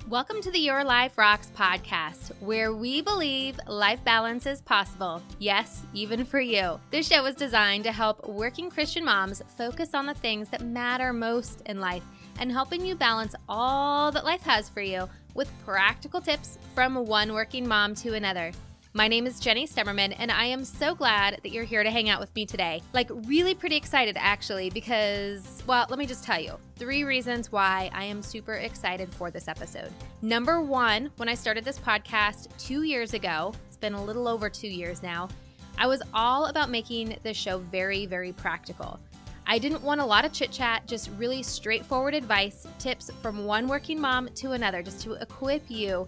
Welcome to the Your Life Rocks podcast, where we believe life balance is possible. Yes, even for you. This show is designed to help working Christian moms focus on the things that matter most in life and helping you balance all that life has for you with practical tips from one working mom to another. My name is Jenny Stemmerman, and I am so glad that you're here to hang out with me today. Really pretty excited, actually, because, well, let me just tell you 3 reasons why I am super excited for this episode. Number 1, when I started this podcast 2 years ago, it's been a little over 2 years now, I was all about making this show very, very practical. I didn't want a lot of chit-chat, just really straightforward advice, tips from one working mom to another, just to equip you.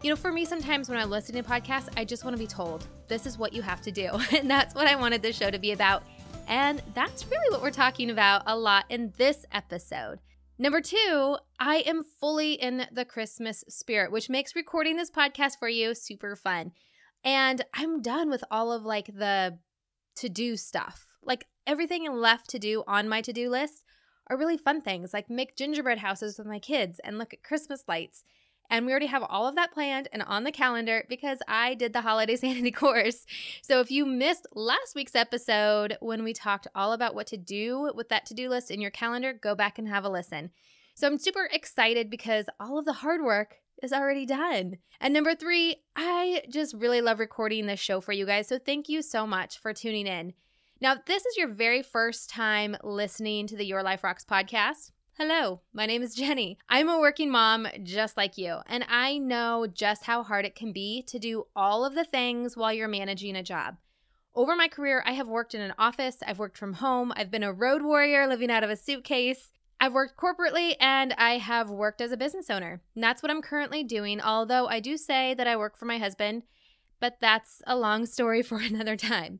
You know, for me, sometimes when I'm listening to podcasts, I just want to be told, this is what you have to do. And that's what I wanted this show to be about. And that's really what we're talking about a lot in this episode. Number 2, I am fully in the Christmas spirit, which makes recording this podcast for you super fun. And I'm done with all of the to-do stuff. Everything left to do on my to-do list are really fun things, like make gingerbread houses with my kids and look at Christmas lights. And we already have all of that planned and on the calendar because I did the Holiday Sanity course. So if you missed last week's episode when we talked all about what to do with that to-do list in your calendar, go back and have a listen. So I'm super excited because all of the hard work is already done. And number 3, I just really love recording this show for you guys. So thank you so much for tuning in. Now, if this is your very first time listening to the Your Life Rocks podcast, hello, my name is Jenny. I'm a working mom just like you, and I know just how hard it can be to do all of the things while you're managing a job. Over my career, I have worked in an office, I've worked from home, I've been a road warrior living out of a suitcase, I've worked corporately, and I have worked as a business owner. And that's what I'm currently doing, although I do say that I work for my husband, but that's a long story for another time.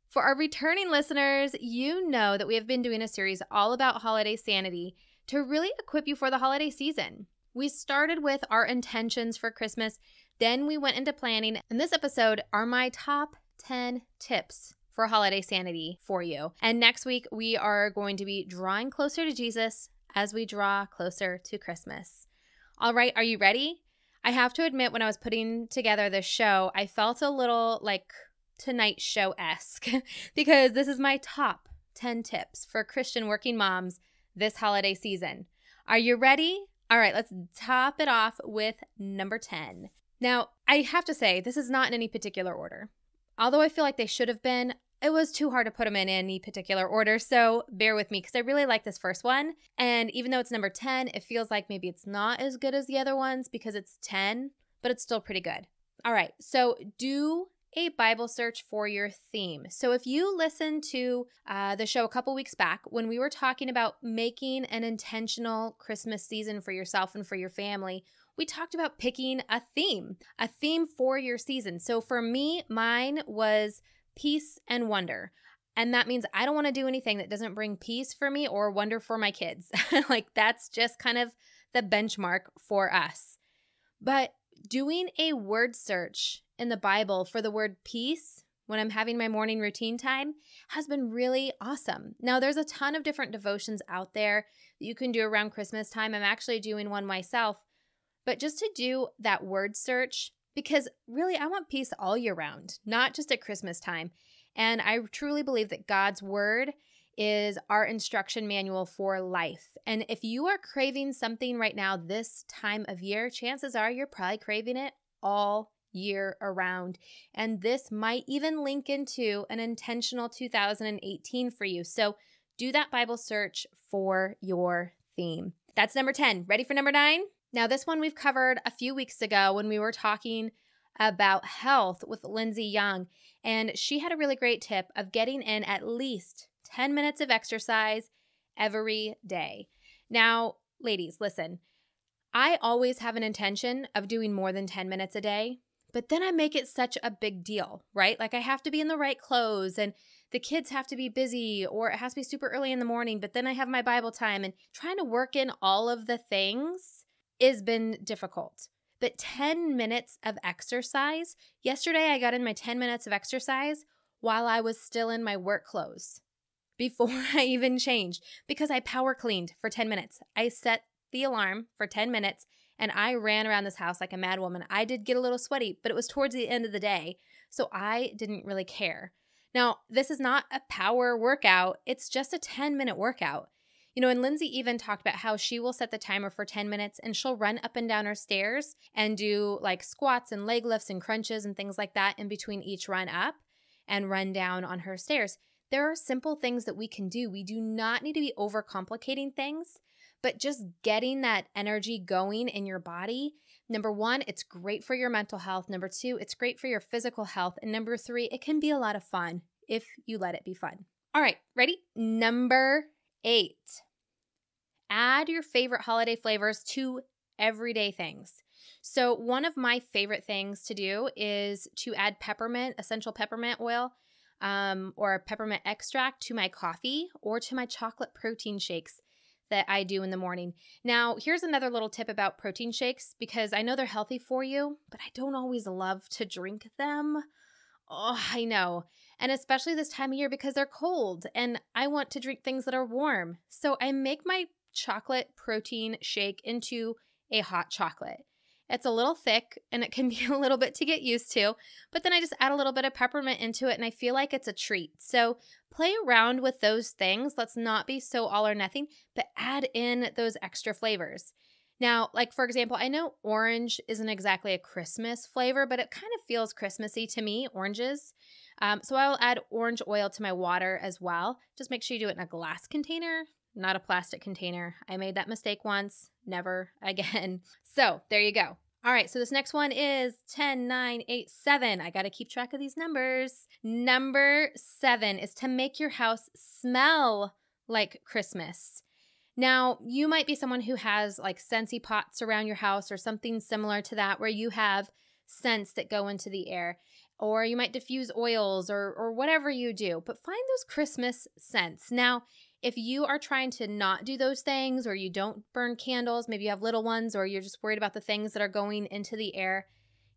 For our returning listeners, you know that we have been doing a series all about holiday sanity to really equip you for the holiday season. We started with our intentions for Christmas, then we went into planning, and this episode are my top 10 tips for holiday sanity for you. And next week, we are going to be drawing closer to Jesus as we draw closer to Christmas. All right, are you ready? I have to admit, when I was putting together this show, I felt a little Tonight Show-esque because this is my top 10 tips for Christian working moms this holiday season. Are you ready? All right, let's top it off with number 10. Now, I have to say, this is not in any particular order. Although I feel like they should have been, it was too hard to put them in any particular order, so bear with me because I really like this first one. And even though it's number 10, it feels like maybe it's not as good as the other ones because it's 10, but it's still pretty good. All right, so do a Bible search for your theme. So if you listened to the show a couple weeks back when we were talking about making an intentional Christmas season for yourself and for your family, we talked about picking a theme for your season. So for me, mine was peace and wonder. And that means I don't want to do anything that doesn't bring peace for me or wonder for my kids. That's just kind of the benchmark for us. But doing a word search in the Bible for the word peace when I'm having my morning routine time has been really awesome. Now, there's a ton of different devotions out there that you can do around Christmas time. I'm actually doing one myself, but just to do that word search, because really I want peace all year round, not just at Christmas time. And I truly believe that God's word is our instruction manual for life. And if you are craving something right now this time of year, chances are you're probably craving it all year around. And this might even link into an intentional 2018 for you. So do that Bible search for your theme. That's number 10. Ready for number 9? Now, this one we've covered a few weeks ago when we were talking about health with Lindsay Young. And she had a really great tip of getting in at least 10 minutes of exercise every day. Now, ladies, listen, I always have an intention of doing more than 10 minutes a day. But then I make it such a big deal, right? I have to be in the right clothes and the kids have to be busy or it has to be super early in the morning, but then I have my Bible time and trying to work in all of the things has been difficult. But 10 minutes of exercise, yesterday I got in my 10 minutes of exercise while I was still in my work clothes before I even changed because I power cleaned for 10 minutes. I set the alarm for 10 minutes and I ran around this house like a mad woman. I did get a little sweaty, but it was towards the end of the day, so I didn't really care. Now, this is not a power workout. It's just a 10-minute workout. And Lindsay even talked about how she will set the timer for 10 minutes and she'll run up and down her stairs and do like squats and leg lifts and crunches and things like that in between each run up and run down on her stairs. There are simple things that we can do. We do not need to be overcomplicating things, but just getting that energy going in your body. Number one, it's great for your mental health. Number two, it's great for your physical health. And number three, it can be a lot of fun if you let it be fun. All right, ready? Number 8, add your favorite holiday flavors to everyday things. So one of my favorite things to do is to add peppermint, essential peppermint oil, or peppermint extract to my coffee or to my chocolate protein shakes that I do in the morning. Now, here's another little tip about protein shakes, because I know they're healthy for you, but I don't always love to drink them. Oh, I know. And especially this time of year because they're cold and I want to drink things that are warm. So I make my chocolate protein shake into a hot chocolate. It's a little thick and it can be a little bit to get used to, but then I just add a little bit of peppermint into it and I feel like it's a treat. So play around with those things. Let's not be so all or nothing, but add in those extra flavors. Now, like for example, I know orange isn't exactly a Christmas flavor, but it kind of feels Christmassy to me, oranges. So I'll add orange oil to my water as well. Just make sure you do it in a glass container, not a plastic container. I made that mistake once, never again. So there you go. All right, so this next one is 10, 9, 8, 7. I got to keep track of these numbers. Number 7 is to make your house smell like Christmas. Now, you might be someone who has like scentsy pots around your house or something similar to that where you have scents that go into the air. Or you might diffuse oils or whatever you do, but find those Christmas scents. Now, if you are trying to not do those things or you don't burn candles, maybe you have little ones or you're just worried about the things that are going into the air,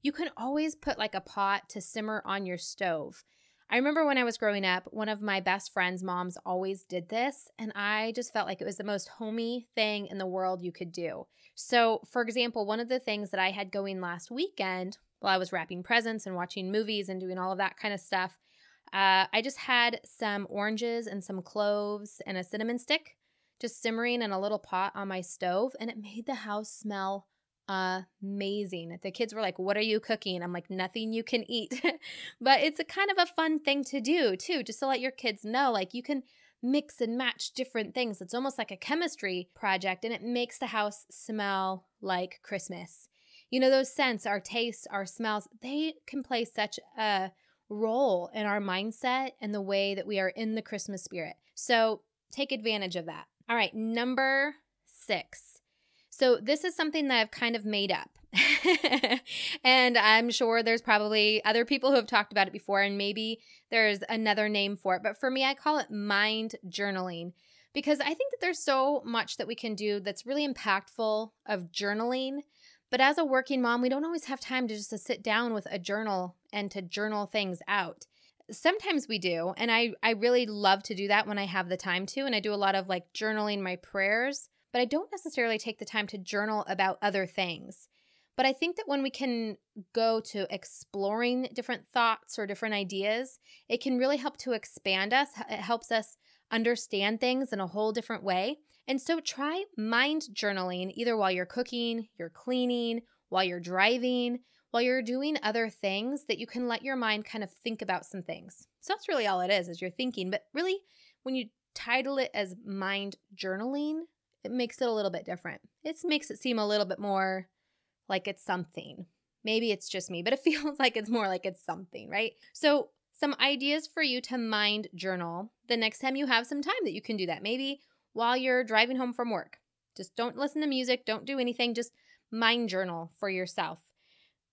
you can always put like a pot to simmer on your stove. I remember when I was growing up, one of my best friend's moms always did this, and I just felt like it was the most homey thing in the world you could do. So, for example, one of the things that I had going last weekend while I was wrapping presents and watching movies and doing all of that kind of stuff, I just had some oranges and some cloves and a cinnamon stick just simmering in a little pot on my stove, and it made the house smell amazing. The kids were like, "What are you cooking?" I'm like, "Nothing you can eat." But it's a kind of a fun thing to do too, just to let your kids know, like you can mix and match different things. It's almost like a chemistry project, and it makes the house smell like Christmas. Those scents, our tastes, our smells, they can play such a role in our mindset and the way that we are in the Christmas spirit. So take advantage of that. All right, number 6. So this is something that I've kind of made up. And I'm sure there's probably other people who have talked about it before, and maybe there's another name for it. But for me, I call it mind journaling, because I think that there's so much that we can do that's really impactful of journaling. But as a working mom, we don't always have time to just to sit down with a journal and to journal things out. Sometimes we do, and I really love to do that when I have the time to, and I do a lot of like journaling my prayers, but I don't necessarily take the time to journal about other things. But I think that when we can go to exploring different thoughts or different ideas, it can really help to expand us. It helps us understand things in a whole different way. And so try mind journaling either while you're cooking, you're cleaning, while you're driving, while you're doing other things that you can let your mind kind of think about some things. So that's really all it is you're thinking. But really, when you title it as mind journaling, it makes it a little bit different. It makes it seem a little bit more like it's something. Maybe it's just me, but it feels like it's more like it's something, right? So some ideas for you to mind journal the next time you have some time that you can do that. Maybe while you're driving home from work. Just don't listen to music. Don't do anything. Just mind journal for yourself.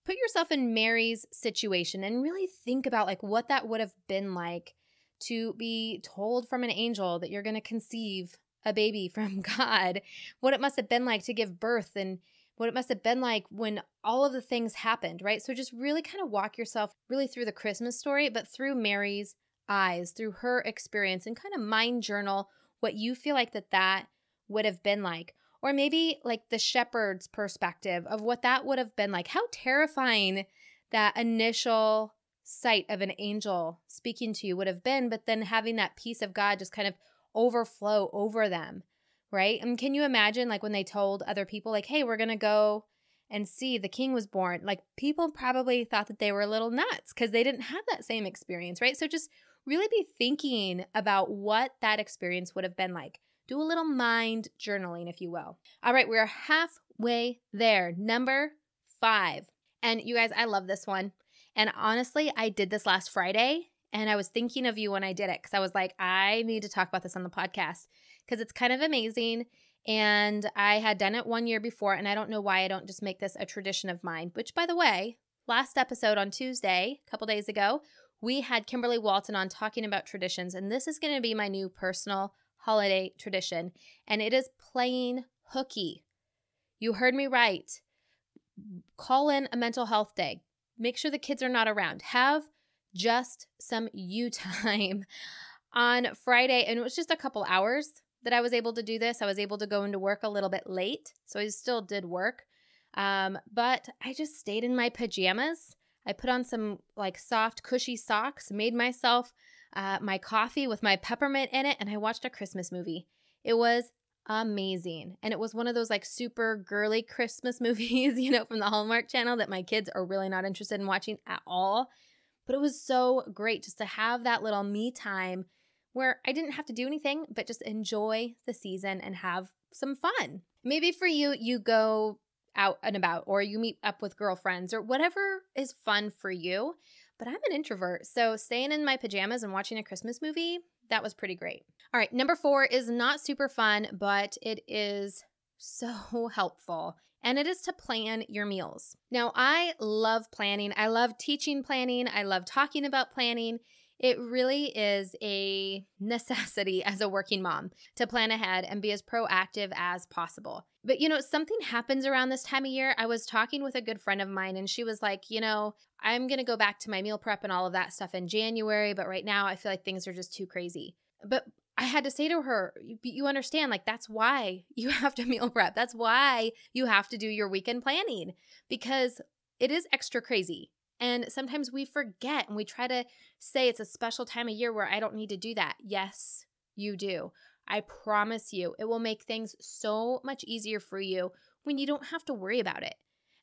Put yourself in Mary's situation and really think about like what that would have been like to be told from an angel that you're going to conceive a baby from God, what it must have been like to give birth and what it must have been like when all of the things happened, right? So just really kind of walk yourself really through the Christmas story, but through Mary's eyes, through her experience, and kind of mind journal what you feel like that would have been like. Or maybe like the shepherd's perspective of what that would have been like. How terrifying that initial sight of an angel speaking to you would have been, but then having that peace of God just kind of overflow over them, right? And can you imagine like when they told other people like, hey, we're going to go and see the king was born? Like people probably thought that they were a little nuts because they didn't have that same experience, right? So just really be thinking about what that experience would have been like. Do a little mind journaling, if you will. All right, we're halfway there. Number 5. And you guys, I love this one. And honestly, I did this last Friday, and I was thinking of you when I did it because I was like, I need to talk about this on the podcast because it's kind of amazing. And I had done it 1 year before, and I don't know why I don't just make this a tradition of mine, which, by the way, last episode on Tuesday, a couple days ago, we had Kimberly Walton on talking about traditions, and this is going to be my new personal holiday tradition, and it is playing hooky. You heard me right. Call in a mental health day. Make sure the kids are not around. Have just some you time on Friday, and it was just a couple hours that I was able to do this. I was able to go into work a little bit late, so I still did work, but I just stayed in my pajamas. I put on some like soft, cushy socks, made myself my coffee with my peppermint in it, and I watched a Christmas movie. It was amazing. And it was one of those like super girly Christmas movies, you know, from the Hallmark Channel that my kids are really not interested in watching at all. But it was so great just to have that little me time where I didn't have to do anything, but just enjoy the season and have some fun. Maybe for you, you go out and about, or you meet up with girlfriends, or whatever is fun for you. But I'm an introvert, so staying in my pajamas and watching a Christmas movie, that was pretty great. All right, number 4 is not super fun, but it is so helpful, and it is to plan your meals. Now, I love planning. I love teaching planning. I love talking about planning. It really is a necessity as a working mom to plan ahead and be as proactive as possible. But, you know, something happens around this time of year. I was talking with a good friend of mine, and she was like, you know, I'm going to go back to my meal prep and all of that stuff in January, but right now I feel like things are just too crazy. But I had to say to her, you understand, like, that's why you have to meal prep. That's why you have to do your weekend planning, because it is extra crazy. And sometimes we forget and we try to say it's a special time of year where I don't need to do that. Yes, you do. I promise you, it will make things so much easier for you when you don't have to worry about it.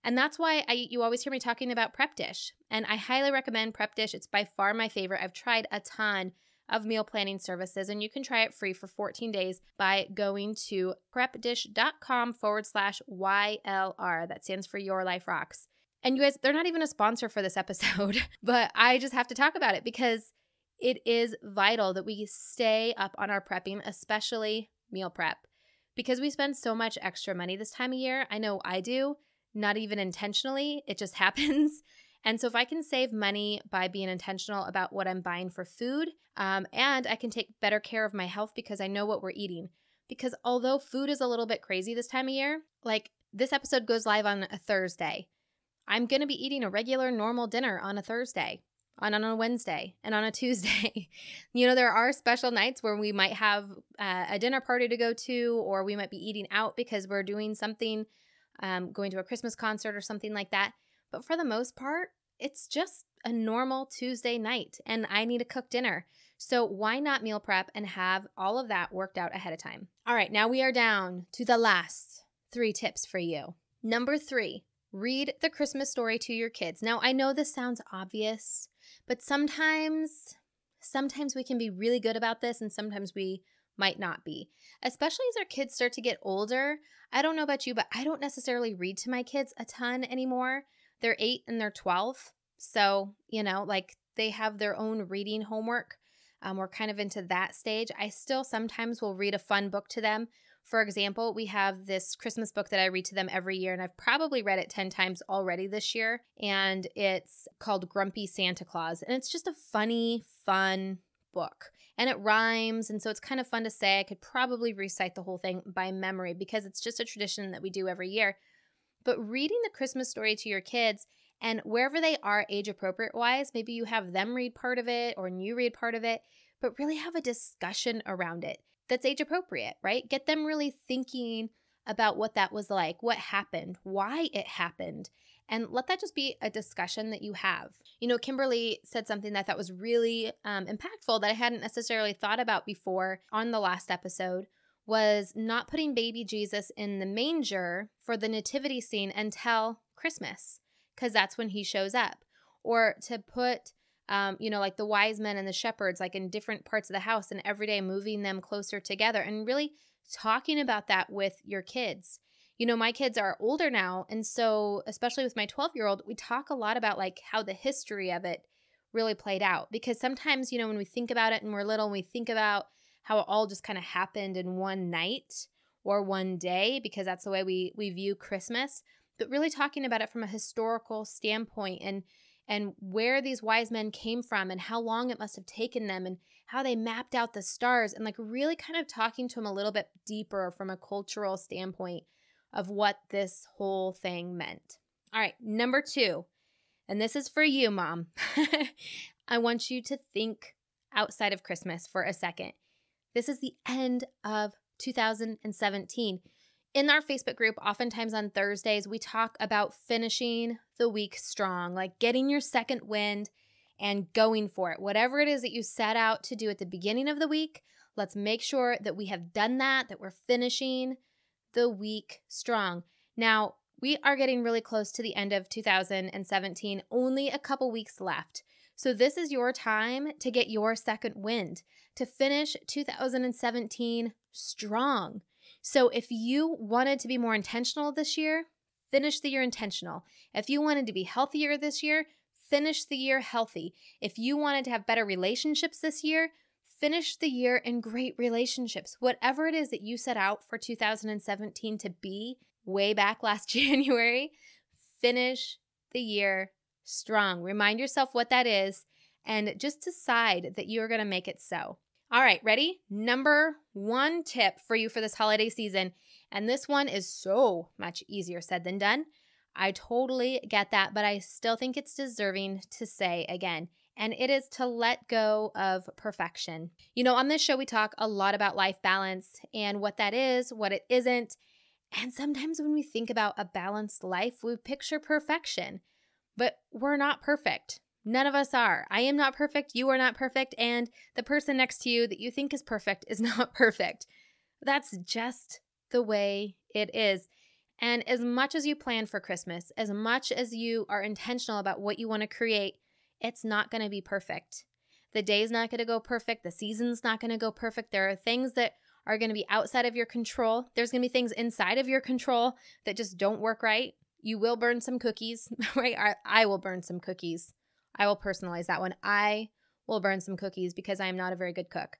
And that's why you always hear me talking about Prep Dish. And I highly recommend Prep Dish. It's by far my favorite. I've tried a ton of meal planning services, and you can try it free for 14 days by going to prepdish.com/YLR. That stands for Your Life Rocks. And you guys, they're not even a sponsor for this episode, but I just have to talk about it because it is vital that we stay up on our prepping, especially meal prep, because we spend so much extra money this time of year. I know I do, not even intentionally. It just happens. And so if I can save money by being intentional about what I'm buying for food, and I can take better care of my health because I know what we're eating. Because although food is a little bit crazy this time of year, like this episode goes live on a Thursday. I'm going to be eating a regular normal dinner on a Thursday, on a Wednesday, and on a Tuesday. You know, there are special nights where we might have a dinner party to go to, or we might be eating out because we're doing something, going to a Christmas concert or something like that. But for the most part, it's just a normal Tuesday night, and I need to cook dinner. So why not meal prep and have all of that worked out ahead of time? All right, now we are down to the last 3 tips for you. Number 3. Read the Christmas story to your kids. Now, I know this sounds obvious, but sometimes we can be really good about this, and sometimes we might not be. Especially as our kids start to get older. I don't know about you, but I don't necessarily read to my kids a ton anymore. They're 8 and they're 12. So, you know, like they have their own reading homework. We're kind of into that stage. I still sometimes will read a fun book to them. For example, we have this Christmas book that I read to them every year, and I've probably read it 10 times already this year, and it's called Grumpy Santa Claus, and it's just a funny, fun book, and it rhymes, and so it's kind of fun to say. I could probably recite the whole thing by memory because it's just a tradition that we do every year. But reading the Christmas story to your kids, and wherever they are age appropriate wise, maybe you have them read part of it or you read part of it, but really have a discussion around it that's age appropriate, right? Get them really thinking about what that was like, what happened, why it happened, and let that just be a discussion that you have. Kimberly said something that I thought was really impactful that I hadn't necessarily thought about before on the last episode, was not putting baby Jesus in the manger for the nativity scene until Christmas, because that's when he shows up. Or to put, like the wise men and the shepherds, like in different parts of the house, and every day moving them closer together, and really talking about that with your kids. My kids are older now, and so especially with my 12-year-old, we talk a lot about like how the history of it really played out. Because sometimes, when we think about it and we're little, and we think about how it all just kind of happened in one night or one day, because that's the way we view Christmas. But really talking about it from a historical standpoint, and where these wise men came from, and how long it must have taken them, and how they mapped out the stars, and like really kind of talking to them a little bit deeper from a cultural standpoint of what this whole thing meant. All right, number 2, and this is for you, Mom. I want you to think outside of Christmas for a second. This is the end of 2017. In our Facebook group, oftentimes on Thursdays, we talk about finishing the week strong, like getting your second wind and going for it. Whatever it is that you set out to do at the beginning of the week, let's make sure that we have done that we're finishing the week strong. Now, we are getting really close to the end of 2017, only a couple weeks left. So this is your time to get your second wind, to finish 2017 strong. So if you wanted to be more intentional this year, finish the year intentional. If you wanted to be healthier this year, finish the year healthy. If you wanted to have better relationships this year, finish the year in great relationships. Whatever it is that you set out for 2017 to be way back last January, finish the year strong. Remind yourself what that is, and just decide that you're going to make it so. All right, ready? Number 1 tip for you for this holiday season, and this one is so much easier said than done. I totally get that, but I still think it's deserving to say again, and it is to let go of perfection. On this show, we talk a lot about life balance and what that is, what it isn't, and sometimes when we think about a balanced life, we picture perfection, but we're not perfect. None of us are. I am not perfect. You are not perfect. And the person next to you that you think is perfect is not perfect. That's just the way it is. And as much as you plan for Christmas, as much as you are intentional about what you want to create, it's not going to be perfect. The day's not going to go perfect. The season's not going to go perfect. There are things that are going to be outside of your control. There's going to be things inside of your control that just don't work right. You will burn some cookies, right? I will burn some cookies. I will personalize that one. I will burn some cookies because I am not a very good cook.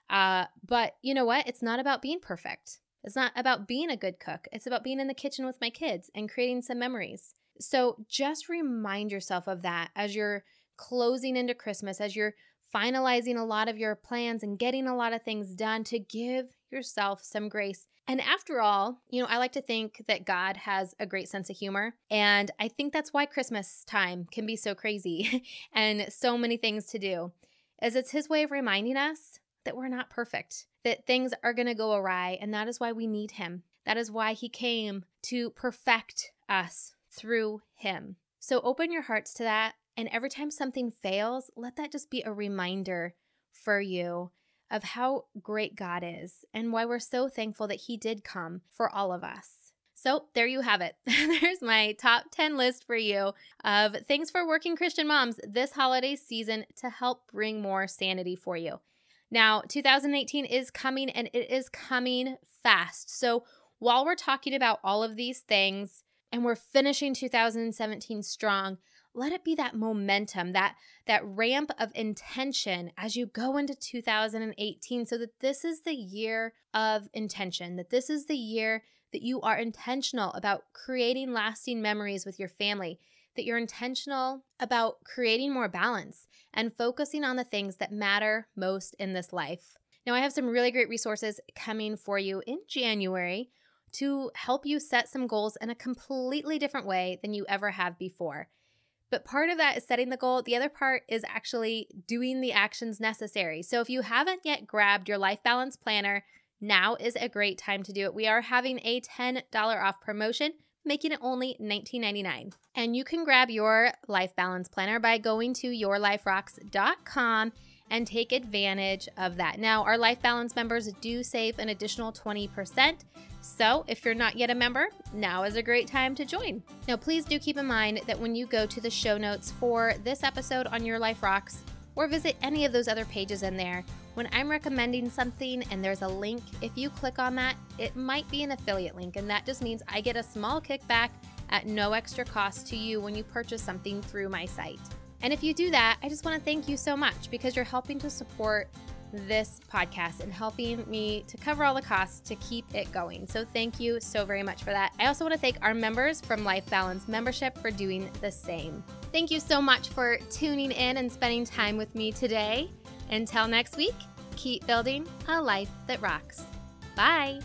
But you know what? It's not about being perfect. It's not about being a good cook. It's about being in the kitchen with my kids and creating some memories. So just remind yourself of that as you're closing into Christmas, as you're finalizing a lot of your plans and getting a lot of things done, to give yourself some grace. And after all, I like to think that God has a great sense of humor. And I think that's why Christmas time can be so crazy and so many things to do, as it's his way of reminding us that we're not perfect, that things are going to go awry. And that is why we need him. That is why he came to perfect us through him. So open your hearts to that. And every time something fails, let that just be a reminder for you of how great God is and why we're so thankful that he did come for all of us. So there you have it. There's my top 10 list for you of things for working Christian moms this holiday season to help bring more sanity for you. Now, 2018 is coming, and it is coming fast. So while we're talking about all of these things and we're finishing 2017 strong, let it be that momentum, that ramp of intention as you go into 2018, so that this is the year of intention, that this is the year that you are intentional about creating lasting memories with your family, that you're intentional about creating more balance and focusing on the things that matter most in this life. Now, I have some really great resources coming for you in January to help you set some goals in a completely different way than you ever have before. But part of that is setting the goal. The other part is actually doing the actions necessary. So if you haven't yet grabbed your Life Balance Planner, Now is a great time to do it. We are having a $10 off promotion, making it only $19.99. And you can grab your Life Balance Planner by going to yourliferocks.com and take advantage of that. Now, our Life Balance members do save an additional 20%. So if you're not yet a member, now is a great time to join. Now, please do keep in mind that when you go to the show notes for this episode on Your Life Rocks, or visit any of those other pages in there, when I'm recommending something and there's a link, if you click on that, it might be an affiliate link, and that just means I get a small kickback at no extra cost to you when you purchase something through my site. And if you do that, I just want to thank you so much because you're helping to support this podcast and helping me to cover all the costs to keep it going. So thank you so very much for that. I also want to thank our members from Life Balance Membership for doing the same. Thank you so much for tuning in and spending time with me today. Until next week, keep building a life that rocks. Bye.